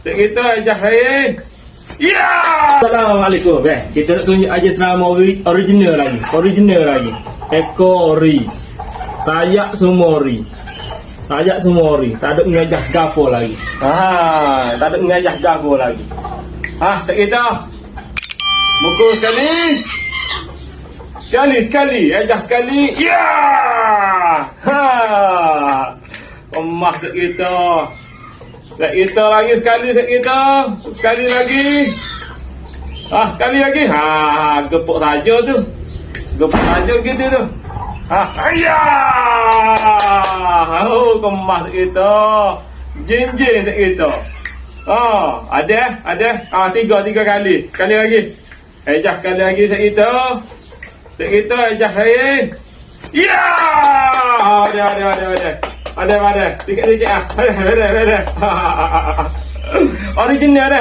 Tak kita ajak saya. Ya! Assalamualaikum. Kita nak tunjuk aja selama original lagi. Original lagi. Ekor ori. Sayap semua ori. Sayap semua ori. Tak ada mengajak gapo lagi. Tak ada mengajak gapo lagi. Tak kita. Mukul sekali. Sekali. Ajak sekali. Ya! Emas tak kita. Tak kita lagi sekali. Sekali lagi. Sekali lagi. Gepuk saja tu. Gepuk saja gitu tu. Kemas tak kita. Jin tak kita. Ada. Tiga kali. Sekali lagi. Ejah sekali lagi tak kita. Tak kita ejah saya. Ya! Ada. Sikit. Ada. Original.